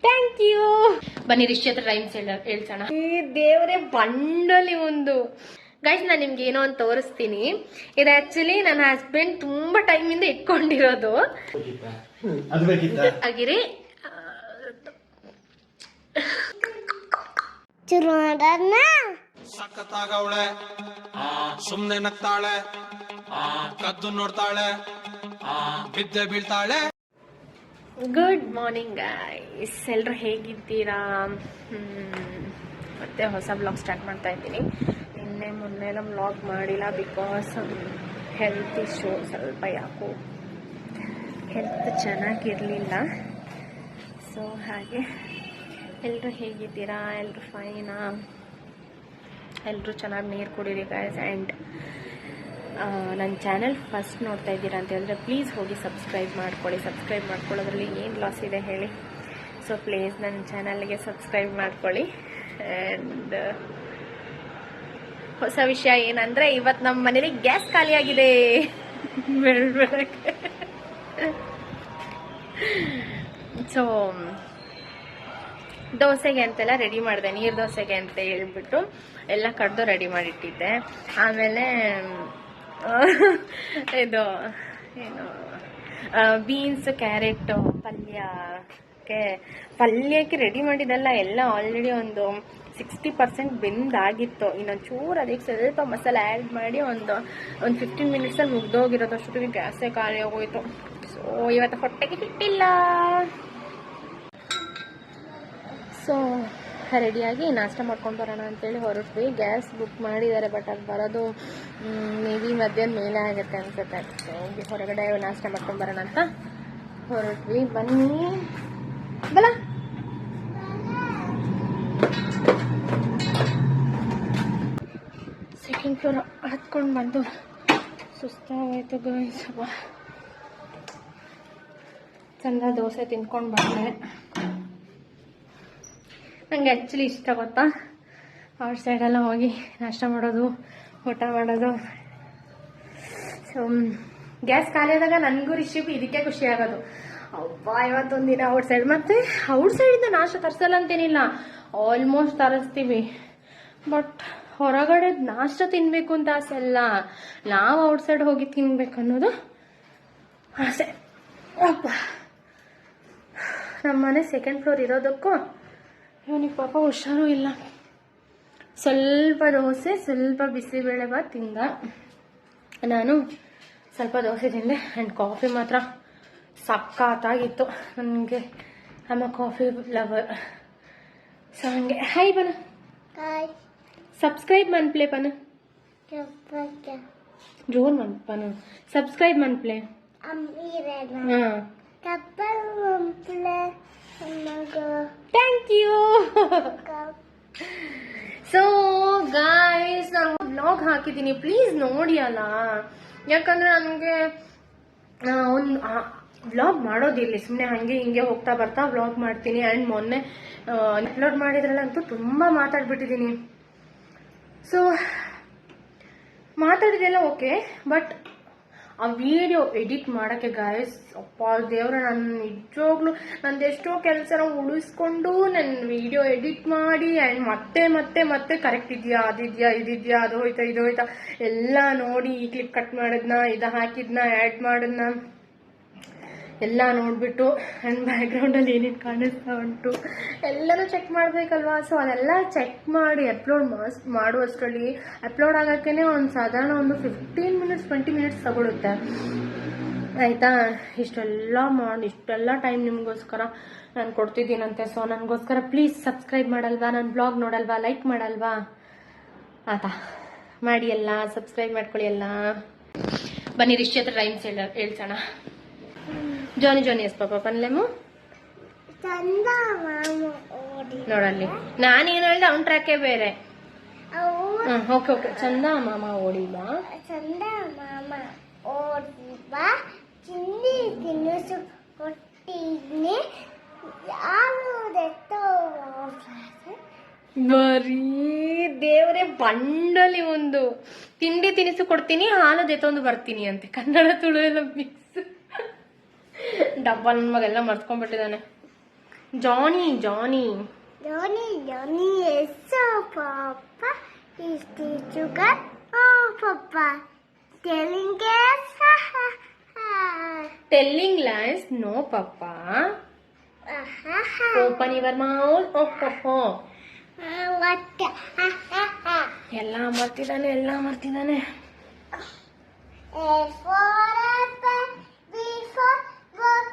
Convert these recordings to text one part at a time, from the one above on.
Thank you. ಬನ್ನಿ ರಿಷಿ ಹತ್ರ rhymes ಹೇಳ್ಸೋಣ. ಈ ದೇವರೇ ಬಂಡಲಿ ಒಂದು. ಗೈಸ್, ನಾನು ನಿಮ್ಗೆ ಏನೋ ಅಂತ ತೋರಿಸ್ತೀನಿ. ಇದು ಆಕ್ಚುಲಿ ನನ್ನ ಹಸ್ಬೆಂಡ್ ತುಂಬಾ ಟೈಮ್ ಇಂದ ಇಟ್ಕೊಂಡಿರೋದು. ಆಗಿರಿ ಸಖತ್ತಾಗವಳೆ, ಸುಮ್ನೆ ನಗ್ತಾಳೆ, ಕದ್ದು ನೋಡ್ತಾಳೆ, ಬಿದ್ದೆ ಬೀಳ್ತಾಳೆ. ಗುಡ್ ಮಾರ್ನಿಂಗ್ ಗೈಸ್, ಎಲ್ಲರೂ ಹೇಗಿದ್ದೀರಾ? ಮತ್ತೆ ಹೊಸ ಬ್ಲಾಗ್ ಸ್ಟಾರ್ಟ್ ಮಾಡ್ತಾ ಇದ್ದೀನಿ. ನಿನ್ನೆ ಮೊನ್ನೆ ಎಲ್ಲ ಬ್ಲಾಗ್ ಮಾಡಿಲ್ಲ, ಬಿಕಾಸ್ ಹೆಲ್ತ್ ಇಶ್ಯೂ, ಸ್ವಲ್ಪ ಯಾಕೋ ಹೆಲ್ತ್ ಚೆನ್ನಾಗಿರಲಿಲ್ಲ. ಸೊ ಹಾಗೆ ಎಲ್ಲರೂ ಹೇಗಿದ್ದೀರಾ? ಎಲ್ಲರೂ ಫೈನಾ? ಎಲ್ಲರೂ ಚೆನ್ನಾಗಿ ನೀರು ಕುಡೀರಿ ಗೈಸ್. ಆ್ಯಂಡ್ ನನ್ನ ಚಾನಲ್ ಫಸ್ಟ್ ನೋಡ್ತಾ ಇದ್ದೀರಾ ಅಂತ ಹೇಳಿದ್ರೆ ಪ್ಲೀಸ್ ಹೋಗಿ ಸಬ್ಸ್ಕ್ರೈಬ್ ಮಾಡ್ಕೊಳ್ಳಿ. ಸಬ್ಸ್ಕ್ರೈಬ್ ಮಾಡ್ಕೊಳ್ಳೋದ್ರಲ್ಲಿ ಏನು ಲಾಸ್ ಇದೆ ಹೇಳಿ? ಸೊ ಪ್ಲೀಸ್ ನನ್ನ ಚಾನಲ್ಗೆ ಸಬ್ಸ್ಕ್ರೈಬ್ ಮಾಡ್ಕೊಳ್ಳಿ. ಆ್ಯಂಡ್ ಹೊಸ ವಿಷಯ ಏನಂದರೆ, ಇವತ್ತು ನಮ್ಮ ಮನೇಲಿ ಗ್ಯಾಸ್ ಖಾಲಿಯಾಗಿದೆ. ಬೆಳಗ್ಗೆ ಸೊ ದೋಸೆಗೆ ಅಂತೆಲ್ಲ ರೆಡಿ ಮಾಡಿದೆ, ನೀರು ದೋಸೆಗೆ ಅಂತ ಹೇಳ್ಬಿಟ್ಟು ಎಲ್ಲ ಕಡ್ದು ರೆಡಿ ಮಾಡಿಟ್ಟಿದ್ದೆ. ಆಮೇಲೆ ಇದು ಏನು ಬೀನ್ಸ್ ಕ್ಯಾರೆಟ್ ಪಲ್ಯಕ್ಕೆ ರೆಡಿ ಮಾಡಿದ್ದೆಲ್ಲ ಎಲ್ಲ ಆಲ್ರೆಡಿ ಒಂದು 60% ಬೆಂದಾಗಿತ್ತು. ಇನ್ನೊಂದು ಚೂರು ಅದಕ್ಕೆ ಸ್ವಲ್ಪ ಮಸಾಲೆ ಆ್ಯಡ್ ಮಾಡಿ ಒಂದು 15 ಮಿನಿಟ್ಸಲ್ಲಿ ಮುಗ್ದೋಗಿರೋದು. ಅಷ್ಟೊತ್ತಿಗೆ ಗ್ಯಾಸೇ ಖಾಲಿ ಆಗೋಯ್ತು. ಸೊ ಇವತ್ತು ಹೊಟ್ಟೆಗೆ ಹಿಟ್ಟಿಲ್ಲ. ಸೊ ರೆಡಿಯಾಗಿ ನಾಷ್ಟ ಮಾಡ್ಕೊಂಡು ಬರೋಣ ಅಂತೇಳಿ ಹೊರಟ್ವಿ. ಗ್ಯಾಸ್ ಬುಕ್ ಮಾಡಿದ್ದಾರೆ, ಬಟ್ ಅದು ಬರೋದು ಮೇ ಬಿ ಮಧ್ಯಾಹ್ನ ಮೇಲೆ ಆಗುತ್ತೆ ಅನ್ಸುತ್ತೆ. ಸೊ ಹೊರಗಡೆ ನಾಷ್ಟ ಮಾಡ್ಕೊಂಡು ಬರೋಣ ಅಂತ ಹೊರಟ್ವಿ. ಬನ್ನಿ ಬಲ. ಸೆಕೆಂಡ್ ಫ್ಲೋರ್ ಹತ್ಕೊಂಡು ಬಂದು ಸುಸ್ತಾಗೋಯ್ತು ಗೈಸ್. ಚಂದ ದೋಸೆ ತಿನ್ಕೊಂಡು ಬಂದೆ. ನನಗೆ ಆ್ಯಕ್ಚುಲಿ ಇಷ್ಟ ಗೊತ್ತಾ, ಔಟ್ ಸೈಡೆಲ್ಲ ಹೋಗಿ ನಾಷ್ಟ ಮಾಡೋದು, ಊಟ ಮಾಡೋದು. ಸೊ ಗ್ಯಾಸ್ ಖಾಲಿ ಆದಾಗ ನನಗೂ ರಿಷಿಗೂ ಇದಕ್ಕೆ ಖುಷಿ ಆಗೋದು. ಅಬ್ಬಾ ಇವತ್ತೊಂದಿನ ಔಟ್ ಸೈಡ್. ಮತ್ತು ಔಟ್ ಸೈಡಿಂದ ನಾಷ್ಟ ತರಿಸಲ್ಲ ಅಂತೇನಿಲ್ಲ, ಆಲ್ಮೋಸ್ಟ್ ತರಿಸ್ತೀವಿ. ಬಟ್ ಹೊರಗಡೆ ನಾಷ್ಟ ತಿನ್ನಬೇಕು ಅಂತ ಆಸೆ ಅಲ್ಲ, ನಾವು ಔಟ್ ಸೈಡ್ ಹೋಗಿ ತಿನ್ಬೇಕು ಅನ್ನೋದು ಆಸೆ. ಅಪ್ಪ, ನಮ್ಮನೆ ಸೆಕೆಂಡ್ ಫ್ಲೋರ್ ಇರೋದಕ್ಕೂ ಇವನಿಗೆ ಪಾಪ ಹುಷಾರು ಇಲ್ಲ. ಸ್ವಲ್ಪ ದೋಸೆ, ಸ್ವಲ್ಪ ಬಿಸಿಬೇಳೆಬಾತ್ ತಿಂದ. ನಾನು ಸ್ವಲ್ಪ ದೋಸೆ ತಿಂದೆ. ಆ್ಯಂಡ್ ಕಾಫಿ ಮಾತ್ರ ಸಖತ್ತಾಗಿತ್ತು. ನನಗೆ ಆಮ ಕಾಫಿ ಲವರ್. ಸೊ ಹಂಗೆ ಹಾಯ್ ಬನ, ಸಬ್ಸ್ಕ್ರೈಬ್ ಮನ್ಪ್ಲೆ ಪನ, ಜೋರ್ ಮನ್ಪನ, ಸಬ್ಸ್ಕ್ರೈಬ್ ಮನ್ಪ್ಲೆ. ಹಾಂ ಥ್ಯಾಂಕ್ ಯು. ಸೊ ಗಾಯ್ಸ್, ನಾನು ಬ್ಲಾಗ್ ಹಾಕಿದ್ದೀನಿ, ಪ್ಲೀಸ್ ನೋಡಿ ಅಲ್ಲ. ಯಾಕಂದ್ರೆ ನನಗೆ ಒಂದು ವ್ಲಾಗ್ ಮಾಡೋದಿಲ್ಲ, ಸುಮ್ಮನೆ ಹಾಗೆ ಹಿಂಗೆ ಹೋಗ್ತಾ ಬರ್ತಾ ವ್ಲಾಗ್ ಮಾಡ್ತೀನಿ. ಆ್ಯಂಡ್ ಮೊನ್ನೆ ಅಪ್ಲೋಡ್ ಮಾಡಿದ್ರಲ್ಲಂತೂ ತುಂಬ ಮಾತಾಡ್ಬಿಟ್ಟಿದ್ದೀನಿ. ಸೊ ಮಾತಾಡಿದೆಲ್ಲ ಓಕೆ, ಬಟ್ ಆ ವಿಡಿಯೋ ಎಡಿಟ್ ಮಾಡೋಕ್ಕೆ ಗಾಯ್ಸ್, ಅಪ್ಪ ದೇವ್ರ, ನಾನು ನಿಜವಾಗ್ಲೂ ನಂದೆಷ್ಟೋ ಕೆಲಸನ ಉಳಿಸ್ಕೊಂಡು ನನ್ನ ವಿಡಿಯೋ ಎಡಿಟ್ ಮಾಡಿ ಆ್ಯಂಡ್ ಮತ್ತೆ ಮತ್ತೆ ಮತ್ತೆ ಕರೆಕ್ಟ್ ಇದೆಯಾ, ಅದಿದೆಯಾ, ಇದಿದೆಯಾ, ಅದು ಹೋಯ್ತಾ ಇದು ಹೋಯ್ತಾ ಎಲ್ಲ ನೋಡಿ, ಈ ಕ್ಲಿಪ್ ಕಟ್ ಮಾಡಿದ್ನ, ಇದು ಹಾಕಿದ್ನ, ಆ್ಯಡ್ ಮಾಡಿದ್ನ ಎಲ್ಲ ನೋಡಿಬಿಟ್ಟು ಆ್ಯಂಡ್ ಬ್ಯಾಕ್ಗ್ರೌಂಡಲ್ಲಿ ಏನೇನು ಕಾಣಿಸ್ತಾ ಉಂಟು ಎಲ್ಲನೂ ಚೆಕ್ ಮಾಡಬೇಕಲ್ವಾ. ಸೊ ಅದೆಲ್ಲ ಚೆಕ್ ಮಾಡಿ ಅಪ್ಲೋಡ್ ಮಾಡುವಷ್ಟರಲ್ಲಿ ಅಪ್ಲೋಡ್ ಆಗೋಕ್ಕೇ ಒಂದು ಸಾಧಾರಣ ಒಂದು 15 ಮಿನಿಟ್ಸ್ 20 ಮಿನಿಟ್ಸ್ ತಗೊಳುತ್ತೆ ಆಯಿತಾ. ಇಷ್ಟೆಲ್ಲ ಟೈಮ್ ನಿಮಗೋಸ್ಕರ ನಾನು ಕೊಡ್ತಿದ್ದೀನಂತೆ. ಸೊ ನನಗೋಸ್ಕರ ಪ್ಲೀಸ್ ಸಬ್ಸ್ಕ್ರೈಬ್ ಮಾಡಲ್ವಾ, ನನ್ನ ಬ್ಲಾಗ್ ನೋಡಲ್ವಾ, ಲೈಕ್ ಮಾಡಲ್ವಾ ಆಯಿತಾ, ಮಾಡಿ ಎಲ್ಲ ಸಬ್ಸ್ಕ್ರೈಬ್ ಮಾಡ್ಕೊಳ್ಳಿ ಎಲ್ಲ. ಬನ್ನಿ ರಿಷಿ ಹತ್ರ ರೈಮ್ಸ್ ಹೇಳ್ಸೋಣ. ಜಾನಿ ಜಾನಿ ಎಸ್ ಪಾಪ ಪನ್ಲೆಮು ನೋಡಲ್ಲಿ, ನಾನೇನು ಹೇಳ್ದೆ ಅವನ ಟ್ರ್ಯಾಕೇ ಬೇರೆ. Okay okay. ಚಂದ ಮಾಮ ಓಡಿ ಬಾ, ಚಂದ ಮಾಮ ಓಡಿ ಬಾ, ಚಿನ್ನಿ ತಿನ್ನಿಸು ಕೊಟ್ಟಿನಿ, ಬರೀ ದೇವರೇ ಬಂಡಲಿ ಒಂದು. ತಿಂಡಿ ತಿನಿಸು ಕೊಡ್ತೀನಿ, ಹಾಲು ದೆತ್ತೊಂದು ಬರ್ತೀನಿ ಅಂತೆ. ಕನ್ನಡ ತುಳು ಎಲ್ಲ ಮಿಕ್ಸ್. ಡಬ್ಬ ನನ್ನ ಮಗೆಲ್ಲ ಮರ್ತ್ಕೊಂಡ್ಬಿಟ್ಟಿದ್ದಾನೆ. ಜಾನಿ ಜಾನಿ Johnny, Johnny is so Papa. Is the sugar? Oh, Papa. Telling us. Telling lies no papa. Open your mouth. ಓಹೋ What? ಎಲ್ಲ ಮರ್ತಿದ್ದಾನೆ. A for apple, B for ball,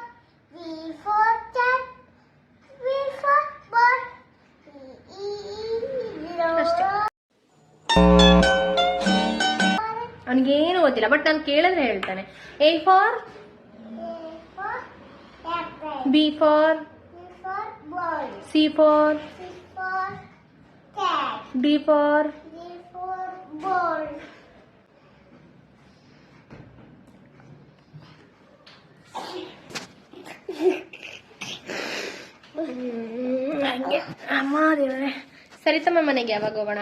B for cat, B for ball, ಅಷ್ಟೇ. ಅವನಿಗೇನು ಗೊತ್ತಿಲ್ಲ, but ನಾನು ಕೇಳಿದ್ರೆ ಹೇಳ್ತಾನೆ. A for apple, B for B for ball, C for C for cat, D for D for ball. ಹಂಗೆ. ಅಮ್ಮ ದೇವರೇ. ಸರಿತಮ್ಮ ಮನೆಗೆ ಯಾವಾಗ ಹೋಗೋಣ?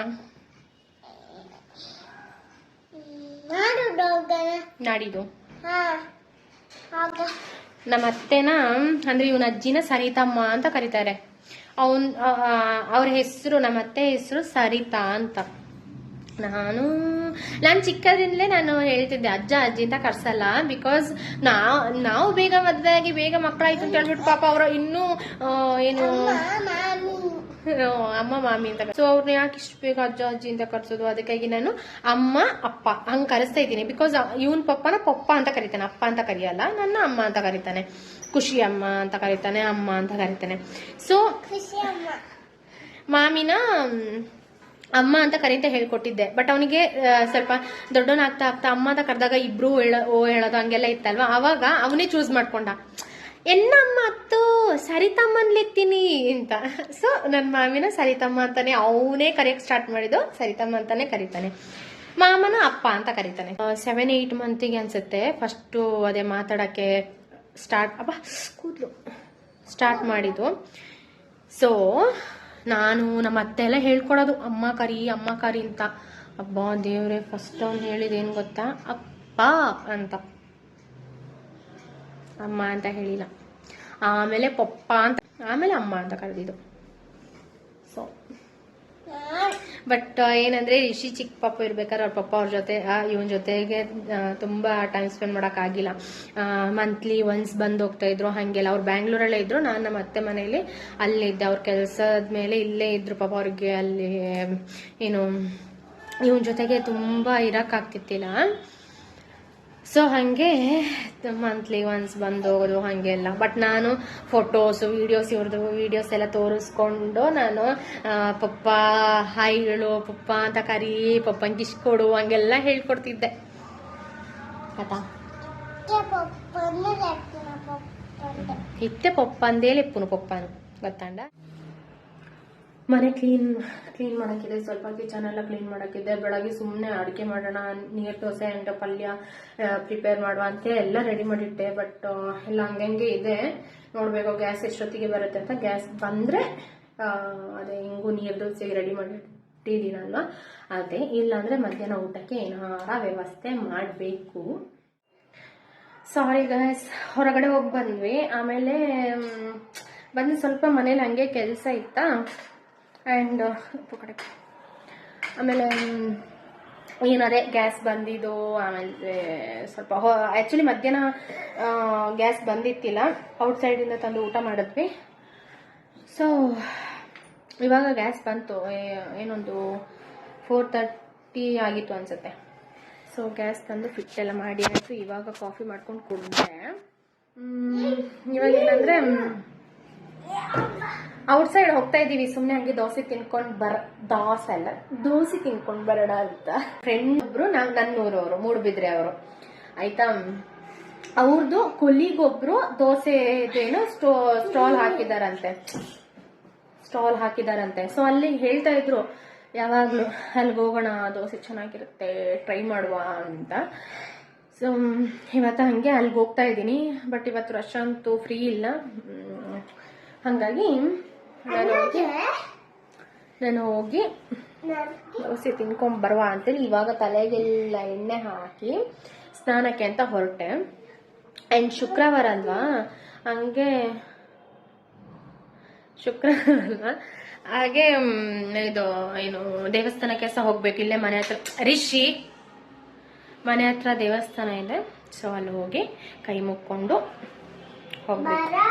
ನಾಡಿದ್ದು. ನಮ್ಮ ಅತ್ತೆನ ಅಂದ್ರೆ ಇವನ ಅಜ್ಜಿನ ಸರಿತಮ್ಮ ಅಂತ ಕರೀತಾರೆ. ಅವ್ರ ಹೆಸರು, ನಮ್ಮ ಅತ್ತೆ ಹೆಸರು ಸರಿತಾ ಅಂತ. ನಾನು ಚಿಕ್ಕದ್ರಿಂದಲೇ ನಾನು ಹೇಳ್ತಿದ್ದೆ ಅಜ್ಜ ಅಜ್ಜಿ ಅಂತ ಕರ್ಸಲ್ಲ. ಬಿಕಾಸ್ ನಾವು ಬೇಗ ಮದ್ವೆ ಆಗಿ ಬೇಗ ಮಕ್ಕಳಾಯ್ತು ಅಂತ ಹೇಳ್ಬಿಟ್ಟು ಪಾಪ ಅವರು ಇನ್ನೂ ಏನು ಅಮ್ಮ ಮಾಮಿ ಅಂತ. ಸೊ ಅವ್ರನ್ನ ಯಾಕೆ ಇಷ್ಟು ಬೇಗ ಅಜ್ಜ ಅಜ್ಜಿ ಅಂತ ಕರ್ಸೋದು? ಅದಕ್ಕಾಗಿ ನಾನು ಅಮ್ಮ ಅಪ್ಪ ಹಂಗೆ ಕರೆಸ್ತಾ ಇದ್ದೀನಿ. ಬಿಕಾಸ್ ಇವನ್ ಪಪ್ಪನ ಪಪ್ಪ ಅಂತ ಕರಿತಾನೆ, ಅಪ್ಪ ಅಂತ ಕರಿಯಲ್ಲ. ನನ್ನ ಅಮ್ಮ ಅಂತ ಕರಿತಾನೆ, ಖುಷಿ ಅಮ್ಮ ಅಂತ ಕರಿತಾನೆ, ಅಮ್ಮ ಅಂತ ಕರಿತಾನೆ. ಸೊ ಮಾಮಿನ ಅಮ್ಮ ಅಂತ ಕರೀತ ಹೇಳ್ಕೊಟ್ಟಿದ್ದೆ. ಬಟ್ ಅವನಿಗೆ ಸ್ವಲ್ಪ ದೊಡ್ಡವನಾಗ್ತಾ ಆಗ್ತಾ ಅಮ್ಮ ಅಂತ ಕರೆದಾಗ ಇಬ್ರು ಹೇಳೋದು ಹಂಗೆಲ್ಲ ಇತ್ತಲ್ವಾ. ಅವಾಗ ಅವನೇ ಚೂಸ್ ಮಾಡ್ಕೊಂಡ, ಎನ್ನಮ್ಮ ಅತ್ತು ಸರಿತಮ್ಮನ್ಲಿತ್ತೀನಿ ಅಂತ. ಸೊ ನನ್ನ ಮಾಮಿನ ಸರಿತಮ್ಮ ಅಂತಾನೆ ಅವನೇ ಕರೆಯಕ್ ಸ್ಟಾರ್ಟ್ ಮಾಡಿದ್ದು, ಸರಿತಮ್ಮ ಅಂತಾನೆ ಕರೀತಾನೆ. ಮಾಮನ ಅಪ್ಪ ಅಂತ ಕರೀತಾನೆ. 7-8 ಮಂತಿಗೆ ಅನ್ಸುತ್ತೆ ಫಸ್ಟು ಅದೇ ಮಾತಾಡಕ್ಕೆ ಸ್ಟಾರ್ಟ್ ಮಾಡಿದ್ದು. ಸೊ ನಾನು ನಮ್ಮ ಅತ್ತೆ ಎಲ್ಲ ಹೇಳ್ಕೊಡೋದು ಅಮ್ಮ ಕರಿ ಅಂತ. ಅಬ್ಬಾ ದೇವ್ರೆ, ಫಸ್ಟ್ ಅವ್ನು ಹೇಳಿದೇನು ಗೊತ್ತಾ? ಅಪ್ಪ ಅಂತ, ಅಮ್ಮ ಅಂತ ಹೇಳಿಲ್ಲ. ಆಮೇಲೆ ಪಪ್ಪ ಅಂತ, ಆಮೇಲೆ ಅಮ್ಮ ಅಂತ ಕರೆದಿದ್ದು. ಸೊ ಬಟ್ ಏನಂದ್ರೆ ರಿಷಿ ಚಿಕ್ಕ ಪಾಪ ಇರ್ಬೇಕಾದ್ರೆ ಅವ್ರ ಪಪ್ಪ ಅವ್ರ ಜೊತೆ ಇವನ್ ಜೊತೆಗೆ ತುಂಬಾ ಟೈಮ್ ಸ್ಪೆಂಡ್ ಮಾಡಕ್ ಆಗಿಲ್ಲ. ಮಂತ್ಲಿ ಒನ್ಸ್ ಬಂದ್ ಹೋಗ್ತಾ ಇದ್ರು, ಹಂಗೆಲ್ಲ. ಅವ್ರು ಬ್ಯಾಂಗ್ಳೂರಲ್ಲೇ ಇದ್ರು, ನಾನು ನಮ್ಮ ಅತ್ತೆ ಮನೇಲಿ ಅಲ್ಲಿದ್ದೆ. ಅವ್ರ ಕೆಲ್ಸದ ಮೇಲೆ ಇಲ್ಲೇ ಇದ್ರು ಪಾಪ. ಅವ್ರಿಗೆ ಅಲ್ಲಿ ಏನು ಇವನ್ ಜೊತೆಗೆ ತುಂಬಾ ಇರಕ್ ಆಗ್ತಿತ್ತಿಲ್ಲ. ಸೊ ಹಾಗೆ ಮಂತ್ಲಿ ಒನ್ಸ್ ಬಂದು ಹೋಗೋದು ಹಾಗೆಲ್ಲ. ಬಟ್ ನಾನು ಫೋಟೋಸ್ ಇವ್ರದ್ದು ವಿಡಿಯೋಸ್ ಎಲ್ಲ ತೋರಿಸ್ಕೊಂಡು ನಾನು ಪಪ್ಪ ಹಾಯ್ ಹೇಳು, ಪಪ್ಪ ಅಂತ ಕರಿ, ಪಪ್ಪಂಗೆ ಇಷ್ಟ ಕೊಡು ಹಂಗೆಲ್ಲ ಹೇಳ್ಕೊಡ್ತಿದ್ದೆ ಆಯ್ತಾ. ಇತ್ತೆ ಪಪ್ಪ ಅಂದೇಳಿ ಎಪ್ಪುನು ಪಪ್ಪನು ಗೊತ್ತಾಂಡ. ಮನೆ ಕ್ಲೀನ್ ಮಾಡಕ್ಕಿದೆ, ಸ್ವಲ್ಪ ಕಿಚನ್ ಎಲ್ಲ ಕ್ಲೀನ್ ಮಾಡಕ್ಕಿದೆ. ಬೆಳಗ್ಗೆ ಸುಮ್ಮನೆ ಅಡುಗೆ ಮಾಡೋಣ, ನೀರ್ ದೋಸೆ ಅಂಡ್ ಪಲ್ಯ ಪ್ರಿಪೇರ್ ಮಾಡುವ ಅಂತ ಎಲ್ಲ ರೆಡಿ ಮಾಡಿಟ್ಟೆ. ಬಟ್ ಎಲ್ಲ ಹಂಗಂಗೆ ಇದೆ, ನೋಡ್ಬೇಕು ಗ್ಯಾಸ್ ಎಷ್ಟೊತ್ತಿಗೆ ಬರುತ್ತೆ ಅಂತ. ಗ್ಯಾಸ್ ಬಂದ್ರೆ ಅದೇ ಹಿಂಗೂ ನೀರ್ ದೋಸೆಗೆ ರೆಡಿ ಮಾಡಿಟ್ಟಿದ್ದೀನಲ್ವ ಅದೇ. ಇಲ್ಲಾಂದ್ರೆ ಮಧ್ಯಾಹ್ನ ಊಟಕ್ಕೆ ಏನಾರ ವ್ಯವಸ್ಥೆ ಮಾಡಬೇಕು. ಸಾರಿ ಗೈಸ್, ಹೊರಗಡೆ ಹೋಗಿ ಬಂದ್ವಿ. ಆಮೇಲೆ ಬಂದು ಸ್ವಲ್ಪ ಮನೇಲಿ ಹಂಗೆ ಕೆಲಸ ಇತ್ತಾ. ಆ್ಯಂಡ್ ಆಮೇಲೆ ಏನಾರೆ ಗ್ಯಾಸ್ ಬಂದಿದ್ದು. ಆಮೇಲೆ ಸ್ವಲ್ಪ ಆ್ಯಕ್ಚುಲಿ ಮಧ್ಯಾಹ್ನ ಗ್ಯಾಸ್ ಬಂದಿತ್ತಿಲ್ಲ, ಔಟ್ಸೈಡಿಂದ ತಂದು ಊಟ ಮಾಡಿದ್ವಿ. ಸೊ ಇವಾಗ ಗ್ಯಾಸ್ ಬಂತು, ಏನೊಂದು 4:30 ಆಗಿತ್ತು ಅನ್ಸುತ್ತೆ. ಸೊ ಗ್ಯಾಸ್ ತಂದು ಫಿಟ್ ಎಲ್ಲ ಮಾಡಿ ಆಯಿತು. ಇವಾಗ ಕಾಫಿ ಮಾಡ್ಕೊಂಡು ಕುಡಿದೆ. ಇವಾಗ ಏನಂದರೆ ಔಟ್ಸೈಡ್ ಹೋಗ್ತಾ ಇದ್ದೀವಿ ಸುಮ್ಮನೆ ಹಂಗೆ ದೋಸೆ ತಿನ್ಕೊಂಡು ಬರೋಣ ಅಂತ. ಫ್ರೆಂಡ್ ಒಬ್ರು ನನ್ನೂರವರು, ಮೂಡುಬಿದ್ರೆ ಅವರು ಆಯ್ತಾ. ಅವ್ರದ್ದು ಕೊಲ್ಲಿಗೊಬ್ರು ದೋಸೆದೇನೋ ಸ್ಟಾಲ್ ಹಾಕಿದಾರಂತೆ. ಸೊ ಅಲ್ಲಿ ಹೇಳ್ತಾ ಇದ್ರು ಯಾವಾಗ್ಲೂ ಅಲ್ಲಿಗೆ ಹೋಗೋಣ, ದೋಸೆ ಚೆನ್ನಾಗಿರುತ್ತೆ, ಟ್ರೈ ಮಾಡುವ ಅಂತ. ಸೊ ಇವತ್ತು ಹಂಗೆ ಅಲ್ಲಿಗೆ ಹೋಗ್ತಾ ಇದ್ದೀನಿ. ಬಟ್ ಇವತ್ತು ರಶ್ ಅಂತೂ ಫ್ರೀ ಇಲ್ಲ, ಹಾಗಾಗಿ ನಾನು ಹೋಗಿ ದೋಸೆ ತಿನ್ಕೊಂಡ್ ಬರುವ ಅಂತೇಳಿ ಇವಾಗ ತಲೆಗೆಲ್ಲ ಎಣ್ಣೆ ಹಾಕಿ ಸ್ನಾನಕ್ಕೆ ಅಂತ ಹೊರಟೆ. ಆ್ಯಂಡ್ ಶುಕ್ರವಾರ ಅಲ್ವಾ, ಹಂಗೆ ಶುಕ್ರವಾರ ಅಲ್ವಾ, ಹಾಗೆ ಇದು ಏನು ದೇವಸ್ಥಾನಕ್ಕೆ ಸಹ ಹೋಗ್ಬೇಕು. ಇಲ್ಲೇ ಮನೆ ಹತ್ರ ರಿಷಿ ಮನೆ ಹತ್ರ ದೇವಸ್ಥಾನ ಇದೆ. ಸೊ ಅಲ್ಲಿ ಹೋಗಿ ಕೈ ಮುಕ್ಕೊಂಡು ಹೋಗ್ಬೇಕು.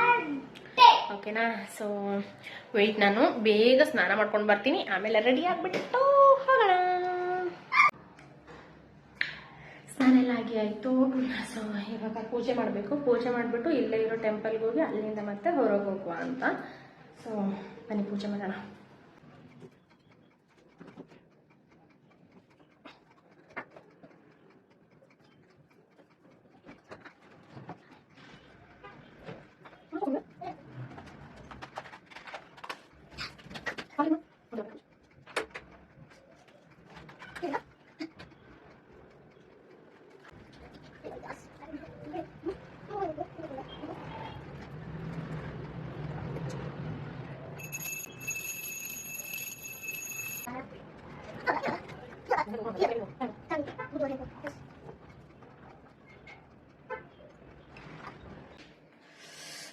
ಓಕೆನಾ? ಸೊ ವೆಯ್ಟ್, ನಾನು ಬೇಗ ಸ್ನಾನ ಮಾಡ್ಕೊಂಡು ಬರ್ತೀನಿ, ಆಮೇಲೆ ರೆಡಿ ಆಗ್ಬಿಟ್ಟು ಹೋಗೋಣ. ಸ್ನಾನ ಎಲ್ಲ ಆಯಿತು. ಸೊ ಇವಾಗ ಪೂಜೆ ಮಾಡಬೇಕು. ಪೂಜೆ ಮಾಡಿಬಿಟ್ಟು ಇಲ್ಲೇ ಇರೋ ಟೆಂಪಲ್ಗೆ ಹೋಗಿ ಅಲ್ಲಿಂದ ಮತ್ತೆ ಹೊರಗೆ ಹೋಗುವ ಅಂತ. ಸೊ ಬನ್ನಿ ಪೂಜೆ ಮಾಡೋಣ.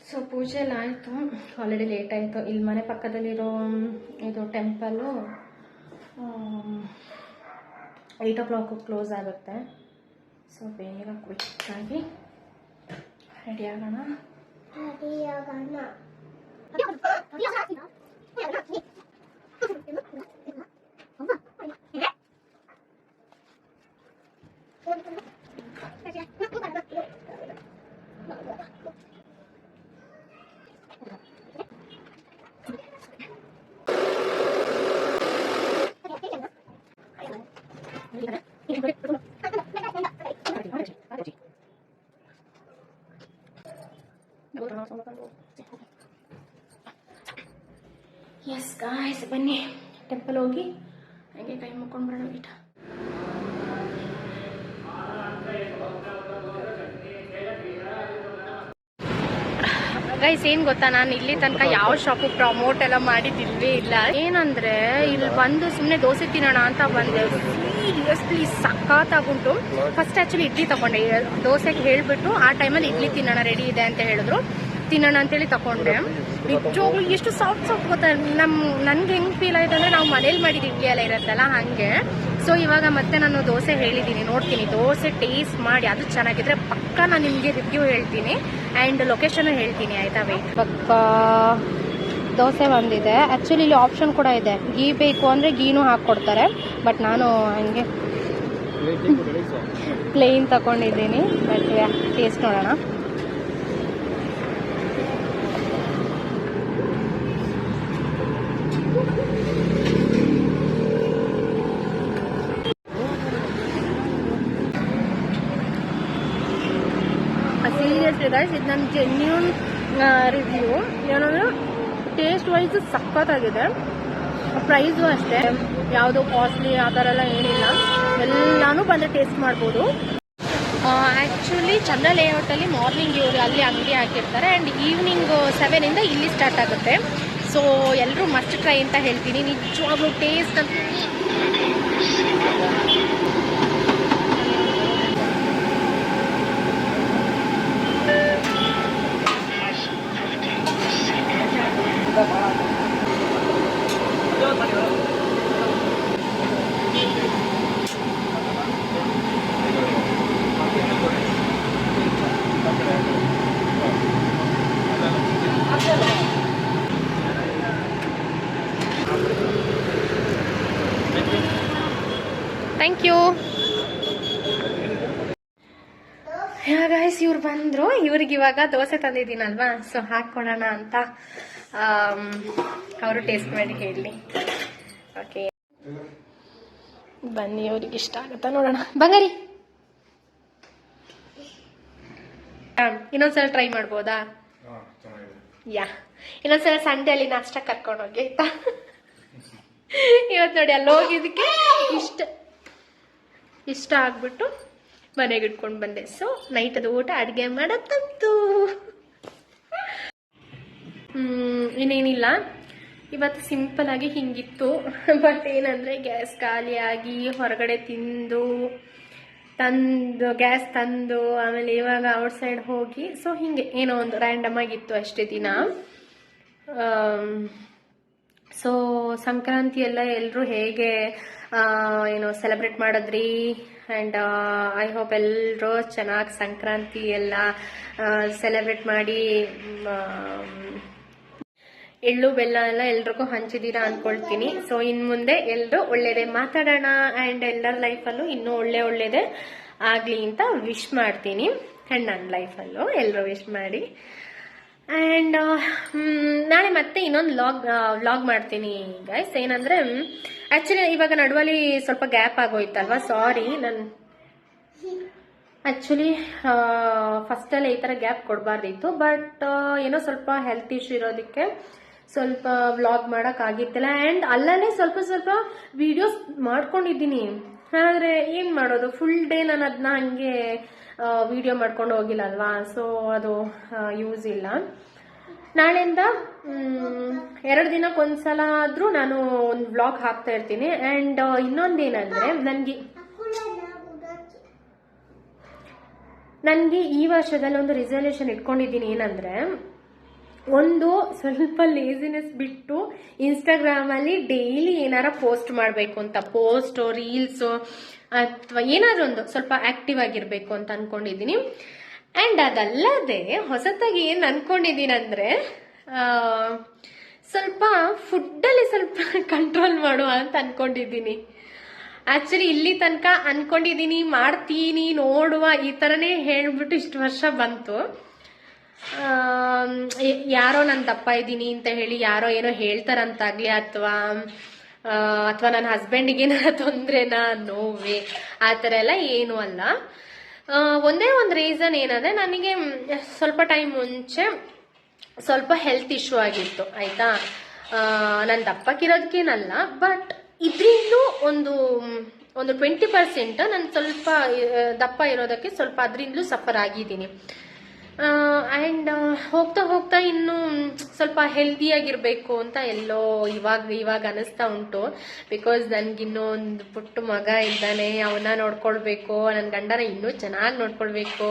ಸೊ ಪೂಜೆ ಎಲ್ಲ ಆಯಿತು. ಆಲ್ರೆಡಿ ಲೇಟ್ ಆಯಿತು. ಇಲ್ಲಿ ಮನೆ ಪಕ್ಕದಲ್ಲಿರೋ ಇದು ಟೆಂಪಲ್ಲು 8 o'clock ಕ್ಲೋಸ್ ಆಗುತ್ತೆ. ಸೊ ಬೇಗ ಕ್ವಿಕ್ಕಾಗಿ ರೆಡಿ ಆಗೋಣ. ಎಸ್ ಗಾಯ್ಸ್, ಬನ್ನಿ ಟೆಂಪಲ್ ಹೋಗಿ ಹಾಗೆ ಕೈ ಮುಕ್ಕೊಂಡು ಬರೋಣ. ಬಿಟ್ಟ ಗೈಸ್, ಏನು ಗೊತ್ತಾ, ನಾನು ಇಲ್ಲಿ ತನಕ ಯಾವ ಶಾಪು ಪ್ರಮೋಟ್ ಎಲ್ಲ ಮಾಡಿದ್ದಿಲ್ವೇ ಇಲ್ಲ. ಏನಂದ್ರೆ ಇಲ್ಲಿ ಬಂದು ಸುಮ್ಮನೆ ದೋಸೆ ತಿನ್ನೋಣ ಅಂತ ಬಂದೆ. ಸೀರಿಯಸ್ಲಿ ಸಖತ್ತಾಗುಂಟು. ಫಸ್ಟ್ ಆ್ಯಕ್ಚುಲಿ ಇಡ್ಲಿ ತಗೊಂಡೆ. ದೋಸೆಗೆ ಹೇಳಿಬಿಟ್ಟು ಆ ಟೈಮಲ್ಲಿ ಇಡ್ಲಿ ತಿನ್ನೋಣ ರೆಡಿ ಇದೆ ಅಂತ ಹೇಳಿದ್ರು. ತಿನ್ನೋಣ ಅಂತೇಳಿ ತಗೊಂಡೆ. ನಿಜವಾಗ್ಲೂ ಎಷ್ಟು ಸಾಫ್ಟ್ ಗೊತ್ತಾ. ನನ್ಗೆ ಹೆಂಗೆ ಫೀಲ್ ಆಯ್ತು ಅಂದರೆ, ನಾವು ಮನೇಲಿ ಮಾಡಿದ ಇಡ್ಲಿ ಎಲ್ಲ ಇರುತ್ತಲ್ಲ ಹಾಗೆ. ಸೊ ಇವಾಗ ಮತ್ತೆ ನಾನು ದೋಸೆ ಹೇಳಿದ್ದೀನಿ, ನೋಡ್ತೀನಿ. ದೋಸೆ ಟೇಸ್ಟ್ ಮಾಡಿ ಅದು ಚೆನ್ನಾಗಿದ್ರೆ ಪಕ್ಕ ನಾನು ನಿಮಗೆ ರಿವ್ಯೂ ಹೇಳ್ತೀನಿ ಆ್ಯಂಡ್ ಲೊಕೇಶನ್ ಹೇಳ್ತೀನಿ, ಆಯಿತಾ? ವೆಯ್ಟ್. ಪಕ್ಕ ದೋಸೆ ಬಂದಿದೆ. ಆ್ಯಕ್ಚುಲಿ ಇಲ್ಲಿ ಆಪ್ಷನ್ ಕೂಡ ಇದೆ, ಗೀ ಬೇಕು ಅಂದರೆ ಗೀನೂ ಹಾಕ್ಕೊಡ್ತಾರೆ. ಬಟ್ ನಾನು ಹಂಗೆ ಪ್ಲೇನ್ ತಗೊಂಡಿದ್ದೀನಿ. ಬಟ್ ಟೇಸ್ಟ್ ನೋಡೋಣ. ಸೀರಿಯಸ್ಲಿ ಗೈಸ್, ಇದು ನನ್ನ ಜೆನ್ಯೂನ್ ರಿವ್ಯೂ. ಏನಂದ್ರೆ ಟೇಸ್ಟ್ ವೈಸ್ ಸಖತ್ತಾಗಿದೆ. ಪ್ರೈಸು ಅಷ್ಟೇ, ಯಾವುದೋ ಕಾಸ್ಟ್ಲಿ ಆ ಥರ ಎಲ್ಲ ಏನಿಲ್ಲ. ಎಲ್ಲಾನು ಬಂದರೆ ಟೇಸ್ಟ್ ಮಾಡ್ಬೋದು. ಆ್ಯಕ್ಚುಲಿ ಚಂದ್ರ ಲೇಔಟಲ್ಲಿ ಮಾರ್ನಿಂಗ್ ಇವರು ಅಲ್ಲಿ ಅಂಗಡಿ ಹಾಕಿರ್ತಾರೆ ಆ್ಯಂಡ್ ಈವ್ನಿಂಗ್ 7 ಇಲ್ಲಿ ಸ್ಟಾರ್ಟ್ ಆಗುತ್ತೆ. ಸೊ ಎಲ್ಲರೂ ಮಸ್ಟ್ ಟ್ರೈ ಅಂತ ಹೇಳ್ತೀನಿ. ನಿಜವಾಗ್ಲೂ ಟೇಸ್ಟ್ ಅಂತ ಥ್ಯಾಂಕ್ ಯು. ಗೈಸ್, ಇವ್ರು ಬಂದರು. ಇವ್ರಿಗೆ ಇವಾಗ ದೋಸೆ ತಂದಿದ್ದೀನಲ್ವಾ, ಸೊ ಹಾಕ್ಕೊಡೋಣ ಅಂತ ಅವರು ಟೇಸ್ಟ್ ಮಾಡಿ ಹೇಳಿ. ಓಕೆ ಬನ್ನಿ, ಅವ್ರಿಗೆ ಇಷ್ಟ ಆಗುತ್ತಾ ನೋಡೋಣ. ಬಂಗಾರಿ, ಇನ್ನೊಂದ್ಸಲ ಟ್ರೈ ಮಾಡ್ಬೋದಾ? ಯಾ, ಇನ್ನೊಂದ್ಸಲ ಸಂಡೇಲಿ ನಾಷ್ಟ ಕರ್ಕೊಂಡೋಗಿ ಆಯ್ತಾ? ಇವತ್ತು ನೋಡಿ ಅಲ್ಲಿ ಹೋಗಿದ್ದಕ್ಕೆ ಇಷ್ಟ ಆಗ್ಬಿಟ್ಟು ಮನೆಗೆ ಇಟ್ಕೊಂಡು ಬಂದೆ. ಸೊ ನೈಟದ ಊಟ ಅಡುಗೆ ಮಾಡತ್ತಂತು. ಇನ್ನೇನಿಲ್ಲ, ಇವತ್ತು ಸಿಂಪಲ್ ಆಗಿ ಹಿಂಗಿತ್ತು. ಬಟ್ ಏನಂದರೆ ಗ್ಯಾಸ್ ಖಾಲಿಯಾಗಿ ಹೊರಗಡೆ ತಿಂದು ಗ್ಯಾಸ್ ತಂದು ಆಮೇಲೆ ಇವಾಗ ಔಟ್ ಸೈಡ್ ಹೋಗಿ ಸೊ ಹಿಂಗೆ ಏನೋ ಒಂದು ರ್ಯಾಂಡಮ್ ಆಗಿತ್ತು ಅಷ್ಟೇ ದಿನ. ಸೊ ಸಂಕ್ರಾಂತಿ ಎಲ್ಲ ಎಲ್ಲರೂ ಹೇಗೆ ಏನೋ ಸೆಲೆಬ್ರೇಟ್ ಮಾಡಿದ್ರಿ ಆ್ಯಂಡ್ ಐ ಹೋಪ್ ಎಲ್ಲರೂ ಚೆನ್ನಾಗಿ ಸಂಕ್ರಾಂತಿ ಎಲ್ಲ ಸೆಲೆಬ್ರೇಟ್ ಮಾಡಿ ಎಳ್ಳು ಬೆಲ್ಲ ಎಲ್ಲ ಎಲ್ರಿಗೂ ಹಂಚಿದ್ದೀರಾ ಅಂದ್ಕೊಳ್ತೀನಿ. ಸೊ ಇನ್ನು ಮುಂದೆ ಎಲ್ಲರೂ ಒಳ್ಳೇದೇ ಮಾತಾಡೋಣ ಆ್ಯಂಡ್ ಎಲ್ಲರ ಲೈಫಲ್ಲೂ ಇನ್ನೂ ಒಳ್ಳೇದೇ ಆಗಲಿ ಅಂತ ವಿಶ್ ಮಾಡ್ತೀನಿ. ಆ್ಯಂಡ್ ನನ್ನ ಲೈಫಲ್ಲೂ ಎಲ್ಲರೂ ವಿಶ್ ಮಾಡಿ. ಆ್ಯಂಡ್ ನಾಳೆ ಮತ್ತೆ ಇನ್ನೊಂದು ವ್ಲಾಗ್ ಮಾಡ್ತೀನಿ ಗೈಸ್. ಏನಂದರೆ ಆ್ಯಕ್ಚುಲಿ ಇವಾಗ ನಡುವಲ್ಲಿ ಸ್ವಲ್ಪ ಗ್ಯಾಪ್ ಆಗೋಯ್ತಲ್ವಾ, ಸಾರಿ. ನಾನು ಆ್ಯಕ್ಚುಲಿ ಫಸ್ಟಲ್ಲೇ ಈ ಥರ ಗ್ಯಾಪ್ ಕೊಡಬಾರ್ದಿತ್ತು, ಬಟ್ ಏನೋ ಸ್ವಲ್ಪ ಹೆಲ್ತ್ ಇಶ್ಯೂ ಇರೋದಕ್ಕೆ ಸ್ವಲ್ಪ ವ್ಲಾಗ್ ಮಾಡೋಕ್ಕಾಗಿತ್ತಿಲ್ಲ. ಆ್ಯಂಡ್ ಅಲ್ಲೇ ಸ್ವಲ್ಪ ವಿಡಿಯೋಸ್ ಮಾಡ್ಕೊಂಡಿದ್ದೀನಿ. ಆದರೆ ಏನು ಮಾಡೋದು, ಫುಲ್ ಡೇ ನಾನು ಅದನ್ನ ಹಂಗೆ ವಿಡಿಯೋ ಮಾಡ್ಕೊಂಡು ಹೋಗಿಲ್ಲ ಅಲ್ವಾ, ಸೊ ಅದು ಯೂಸ್ ಇಲ್ಲ. ನಾಳೆಯಿಂದ 2 ದಿನಕ್ಕೊಂದ್ಸಲ ಆದರೂ ನಾನು ಒಂದು ವ್ಲಾಗ್ ಹಾಕ್ತಾ ಇರ್ತೀನಿ. ಆ್ಯಂಡ್ ಇನ್ನೊಂದೇನಂದರೆ ನನಗೆ ಈ ವರ್ಷದಲ್ಲಿ ಒಂದು ರಿಸಲ್ಯೂಷನ್ ಇಟ್ಕೊಂಡಿದ್ದೀನಿ. ಏನಂದರೆ ಒಂದು ಸ್ವಲ್ಪ ಲೇಸಿನೆಸ್ ಬಿಟ್ಟು ಇನ್ಸ್ಟಾಗ್ರಾಮಲ್ಲಿ ಡೈಲಿ ಏನಾರ ಪೋಸ್ಟ್ ಮಾಡಬೇಕು ಅಂತ, ಪೋಸ್ಟು ರೀಲ್ಸು ಅಥವಾ ಏನಾದರೂ ಒಂದು ಸ್ವಲ್ಪ ಆ್ಯಕ್ಟಿವ್ ಆಗಿರಬೇಕು ಅಂತ ಅಂದ್ಕೊಂಡಿದ್ದೀನಿ. ಆ್ಯಂಡ್ ಅದಲ್ಲದೆ ಹೊಸತಾಗಿ ಏನು ಅಂದ್ಕೊಂಡಿದ್ದೀನಿ ಅಂದರೆ ಸ್ವಲ್ಪ ಫುಡ್ಡಲ್ಲಿ ಸ್ವಲ್ಪ ಕಂಟ್ರೋಲ್ ಮಾಡುವ ಅಂತ ಅಂದ್ಕೊಂಡಿದ್ದೀನಿ. ಆ್ಯಕ್ಚುಲಿ ಇಲ್ಲಿ ತನಕ ಅಂದ್ಕೊಂಡಿದ್ದೀನಿ, ಮಾಡ್ತೀನಿ, ನೋಡುವ ಈ ಥರನೇ ಹೇಳ್ಬಿಟ್ಟು ಇಷ್ಟು ವರ್ಷ ಬಂತು. ಯಾರೋ ನಾನು ದಪ್ಪ ಇದ್ದೀನಿ ಅಂತ ಹೇಳಿ ಯಾರೋ ಏನೋ ಹೇಳ್ತಾರಂತಾಗ್ಲಿ ಅಥವಾ ನನ್ನ ಹಸ್ಬೆಂಡಿಗೆ ಏನಾರ ತೊಂದರೆನಾ, ನೋವೇ ಆ ಥರ ಎಲ್ಲ ಏನೂ ಅಲ್ಲ. ಒಂದೇ ಒಂದು ರೀಸನ್ ಏನಂದರೆ ನನಗೆ ಸ್ವಲ್ಪ ಟೈಮ್ ಮುಂಚೆ ಸ್ವಲ್ಪ ಹೆಲ್ತ್ ಇಶ್ಯೂ ಆಗಿತ್ತು ಆಯಿತಾ. ನಾನು ದಪ್ಪಕ್ಕಿರೋದಕ್ಕೇನಲ್ಲ, ಬಟ್ ಇದರಿಂದ ಒಂದು 20% ನಾನು ಸ್ವಲ್ಪ ದಪ್ಪ ಇರೋದಕ್ಕೆ ಸ್ವಲ್ಪ ಅದರಿಂದಲೂ ಸಫರ್ ಆಗಿದ್ದೀನಿ. ಆ್ಯಂಡ್ ಹೋಗ್ತಾ ಇನ್ನೂ ಸ್ವಲ್ಪ ಹೆಲ್ದಿಯಾಗಿರಬೇಕು ಅಂತ ಎಲ್ಲೋ ಇವಾಗ ಅನ್ನಿಸ್ತಾ ಉಂಟು. ಬಿಕಾಸ್ ನನಗಿನ್ನೂ ಒಂದು ಪುಟ್ಟ ಮಗ ಇದ್ದಾನೆ, ಅವನ್ನ ನೋಡ್ಕೊಳ್ಬೇಕು, ನನ್ನ ಗಂಡನ ಇನ್ನೂ ಚೆನ್ನಾಗಿ ನೋಡ್ಕೊಳ್ಬೇಕು,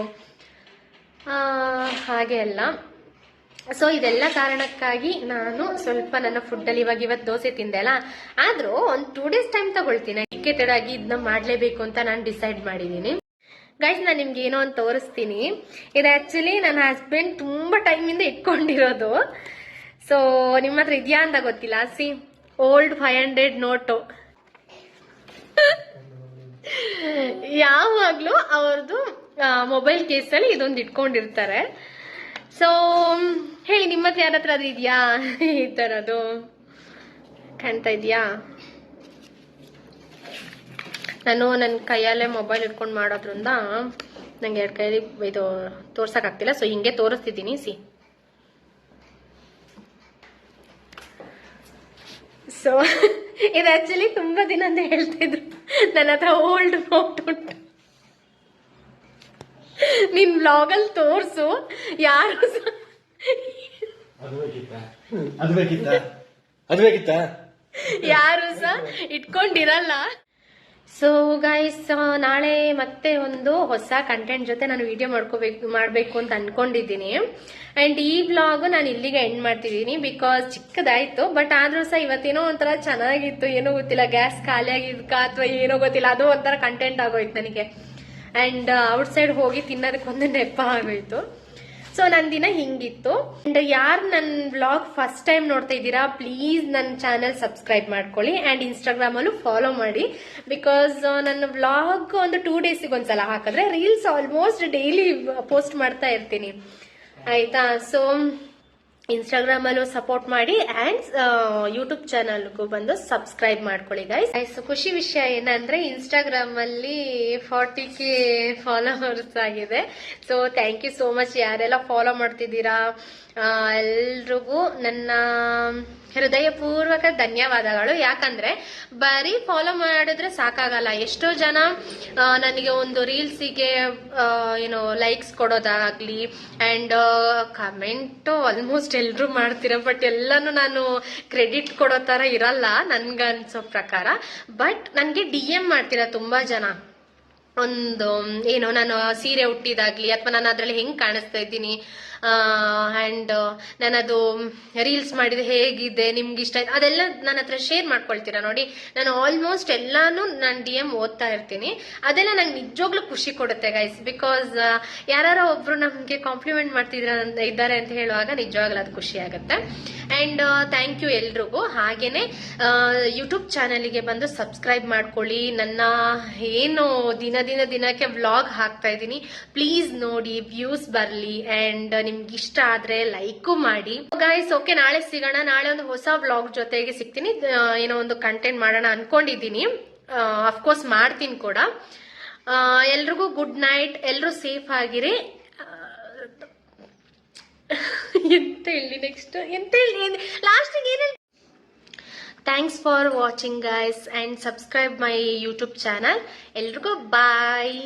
ಹಾಗೆ ಎಲ್ಲ. ಸೊ ಇದೆಲ್ಲ ಕಾರಣಕ್ಕಾಗಿ ನಾನು ಸ್ವಲ್ಪ ನನ್ನ ಫುಡ್ಡಲ್ಲಿ ಇವತ್ತು ದೋಸೆ ತಿಂದೆ ಅಲ್ಲ, ಆದರೂ ಒಂದು 2 days ಟೈಮ್ ತಗೊಳ್ತೀನಿ. ಎಜುಕೇಟೆಡ್ ಆಗಿ ಇದನ್ನ ಮಾಡಲೇಬೇಕು ಅಂತ ನಾನು ಡಿಸೈಡ್ ಮಾಡಿದ್ದೀನಿ. ಗೈಸ್, ನಾನು ನಿಮ್ಗೆ ಏನೋ ಅಂತ ತೋರಿಸ್ತೀನಿ. ಇದು ಆ್ಯಕ್ಚುಲಿ ನನ್ನ ಹಸ್ಬೆಂಡ್ ತುಂಬ ಟೈಮಿಂದ ಇಟ್ಕೊಂಡಿರೋದು. ಸೊ ನಿಮ್ಮ ಹತ್ರ ಇದೆಯಾ ಅಂತ ಗೊತ್ತಿಲ್ಲ. C, old 500 note. ಯಾವಾಗಲೂ ಅವ್ರದ್ದು ಮೊಬೈಲ್ ಕೇಸಲ್ಲಿ ಇದೊಂದು ಇಟ್ಕೊಂಡಿರ್ತಾರೆ. ಸೊ ಹೇಳಿ, ನಿಮ್ಮ ಹತ್ರ ಯಾರ ಹತ್ರ ಅದು ಇದೆಯಾ ಈ ಥರದ್ದು? ಕಾಣ್ತಾ ಇದೆಯಾ? ನಾನು ನನ್ನ ಕೈಯಲ್ಲೇ ಮೊಬೈಲ್ ಇಟ್ಕೊಂಡು ಮಾಡೋದ್ರಿಂದ ನಂಗೆ 2 ಕೈಲಿ ಇದು ತೋರ್ಸೋಕ್ಕಾಗ್ತಿಲ್ಲ. ಸೊ ಹಿಂಗೆ ತೋರಿಸ್ತಿದ್ದೀನಿ. ಸಿ, ಸೊ ಇದು ಆ್ಯಕ್ಚುಲಿ ತುಂಬ ದಿನ ಅಂತ ಹೇಳ್ತಿದ್ರು, ನನ್ನ ಹತ್ರ ಓಲ್ಡ್ ನೋಟ್ ಉಂಟು, ನಿನ್ ಬ್ಲಾಗಲ್ಲಿ ತೋರಿಸು, ಯಾರು ಯಾರು ಸಹ ಇಟ್ಕೊಂಡಿರಲ್ಲ. ಸೊ ಗೈಸ್, ನಾಳೆ ಮತ್ತೆ ಒಂದು ಹೊಸ ಕಂಟೆಂಟ್ ಜೊತೆ ನಾನು ವಿಡಿಯೋ ಮಾಡಬೇಕು ಅಂತ ಅನ್ಕೊಂಡಿದ್ದೀನಿ. ಆ್ಯಂಡ್ ಈ ಬ್ಲಾಗ್ ನಾನು ಇಲ್ಲಿಗೆ ಎಂಡ್ ಮಾಡ್ತಿದ್ದೀನಿ, ಬಿಕಾಸ್ ಚಿಕ್ಕದಾಯಿತು. ಬಟ್ ಆದರೂ ಸಹ ಇವತ್ತೇನೋ ಒಂಥರ ಚೆನ್ನಾಗಿತ್ತು, ಏನೋ ಗೊತ್ತಿಲ್ಲ, ಗ್ಯಾಸ್ ಖಾಲಿ ಆಗಿದ್ಕ ಅಥವಾ ಏನೋ ಗೊತ್ತಿಲ್ಲ, ಅದು ಒಂಥರ ಕಂಟೆಂಟ್ ಆಗೋಯ್ತು ನನಗೆ. ಆ್ಯಂಡ್ ಔಟ್ಸೈಡ್ ಹೋಗಿ ತಿನ್ನೋದಕ್ಕೆ ಒಂದು ನೆಪ ಆಗೋಯ್ತು. ಸೊ ನನ್ನ ದಿನ ಹಿಂಗಿತ್ತು. ಅಂಡ್ ಯಾರು ನನ್ನ ವ್ಲಾಗ್ ಫಸ್ಟ್ ಟೈಮ್ ನೋಡ್ತಾ ಇದ್ದೀರಾ, ಪ್ಲೀಸ್ ನನ್ನ ಚಾನೆಲ್ ಸಬ್ಸ್ಕ್ರೈಬ್ ಮಾಡ್ಕೊಳ್ಳಿ ಆ್ಯಂಡ್ ಇನ್ಸ್ಟಾಗ್ರಾಮಲ್ಲೂ ಫಾಲೋ ಮಾಡಿ. ಬಿಕಾಸ್ ನನ್ನ ವ್ಲಾಗ್ ಒಂದು 2 days ಒಂದ್ಸಲ ಹಾಕಿದ್ರೆ ರೀಲ್ಸ್ ಆಲ್ಮೋಸ್ಟ್ ಡೈಲಿ ಪೋಸ್ಟ್ ಮಾಡ್ತಾ ಇರ್ತೀನಿ ಆಯ್ತಾ. ಸೊ ಇನ್ಸ್ಟಾಗ್ರಾಮಲ್ಲೂ ಸಪೋರ್ಟ್ ಮಾಡಿ ಆ್ಯಂಡ್ ಯೂಟ್ಯೂಬ್ ಚಾನಲ್ಗೂ ಬಂದು ಸಬ್ಸ್ಕ್ರೈಬ್ ಮಾಡ್ಕೊಳ್ಳಿ ಗೈಸ್. ಖುಷಿ ವಿಷಯ ಏನಂದ್ರೆ ಇನ್ಸ್ಟಾಗ್ರಾಮಲ್ಲಿ 40K ಫಾಲೋವರ್ಸ್ ಆಗಿದೆ. So thank you so much ಯಾರೆಲ್ಲ ಫಾಲೋ ಮಾಡ್ತಿದ್ದೀರಾ ಎಲ್ರಿಗೂ ನನ್ನ ಹೃದಯಪೂರ್ವಕ ಧನ್ಯವಾದಗಳು. ಯಾಕಂದ್ರೆ ಬರೀ ಫಾಲೋ ಮಾಡಿದ್ರೆ ಸಾಕಾಗಲ್ಲ. ಎಷ್ಟೋ ಜನ ನನಗೆ ಒಂದು ರೀಲ್ಸಿಗೆ ಏನೋ ಲೈಕ್ಸ್ ಕೊಡೋದಾಗ್ಲಿ ಆ್ಯಂಡ್ ಕಮೆಂಟು ಆಲ್ಮೋಸ್ಟ್ ಎಲ್ಲರೂ ಮಾಡ್ತೀರ, ಬಟ್ ಎಲ್ಲನೂ ನಾನು ಕ್ರೆಡಿಟ್ ಕೊಡೋ ಥರ ಇರಲ್ಲ ನನ್ಗನ್ಸೋ ಪ್ರಕಾರ. ಬಟ್ ನನಗೆ DM ಮಾಡ್ತೀರ ತುಂಬ ಜನ, ಒಂದು ಏನು ನಾನು ಸೀರೆ ಉಟ್ಟಿದಾಗ್ಲಿ ಅಥವಾ ನಾನು ಅದರಲ್ಲಿ ಹೆಂಗೆ ಕಾಣಿಸ್ತಾ ಇದ್ದೀನಿ ಆ್ಯಂಡ್ ನಾನದು ರೀಲ್ಸ್ ಮಾಡಿದೆ ಹೇಗಿದೆ ನಿಮ್ಗೆ ಇಷ್ಟ ಆಯ್ತು ಅದೆಲ್ಲ ನನ್ನ ಹತ್ರ ಶೇರ್ ಮಾಡ್ಕೊಳ್ತೀರಾ ನೋಡಿ. ನಾನು ಆಲ್ಮೋಸ್ಟ್ ಎಲ್ಲಾನು ನಾನು DM ಓದ್ತಾ ಇರ್ತೀನಿ. ಅದೆಲ್ಲ ನಂಗೆ ನಿಜವಾಗ್ಲೂ ಖುಷಿ ಕೊಡುತ್ತೆ ಗೈಸ್. ಬಿಕಾಸ್ ಯಾರೋ ಒಬ್ರು ನಮಗೆ ಕಾಂಪ್ಲಿಮೆಂಟ್ ಇದ್ದಾರೆ ಅಂತ ಹೇಳುವಾಗ ನಿಜವಾಗ್ಲೂ ಅದು ಖುಷಿ ಆಗುತ್ತೆ. ಆ್ಯಂಡ್ ಥ್ಯಾಂಕ್ ಯು ಎಲ್ರಿಗೂ. ಹಾಗೇನೆ ಯೂಟ್ಯೂಬ್ ಚಾನಲ್ಗೆ ಬಂದು ಸಬ್ಸ್ಕ್ರೈಬ್ ಮಾಡ್ಕೊಳ್ಳಿ. ನನ್ನ ಏನು ದಿನಕ್ಕೆ ವ್ಲಾಗ್ ಹಾಕ್ತಾ ಇದ್ದೀನಿ, ಪ್ಲೀಸ್ ನೋಡಿ, ವ್ಯೂಸ್ ಬರಲಿ. ಆ್ಯಂಡ್ ನಿಮ್ಗೆ ಇಷ್ಟ ಆದ್ರೆ ಲೈಕು ಮಾಡಿ ಗೈಸ್. ಓಕೆ, ನಾಳೆ ಸಿಗೋಣ. ನಾಳೆ ಒಂದು ಹೊಸ ವ್ಲಾಗ್ ಜೊತೆಗೆ ಸಿಗ್ತೀನಿ. ಏನೋ ಒಂದು ಕಂಟೆಂಟ್ ಮಾಡೋಣ ಅನ್ಕೊಂಡಿದ್ದೀನಿ. ಅಫ್ಕೋರ್ಸ್ ಮಾಡ್ತೀನಿ ಕೂಡ. ಎಲ್ರಿಗೂ ಗುಡ್ ನೈಟ್. ಎಲ್ಲರೂ ಸೇಫ್ ಆಗಿರಿ. ಎಂತ ಹೇಳಿ ನೆಕ್ಸ್ಟ್ ಎಂತ ಹೇಳಿ ಲಾಸ್ಟಿಗೆ ಏನು ಹೇಳಿ. Thanks for watching guys and subscribe my YouTube channel. ಎಲ್ರಿಗೂ ಬಾಯ್.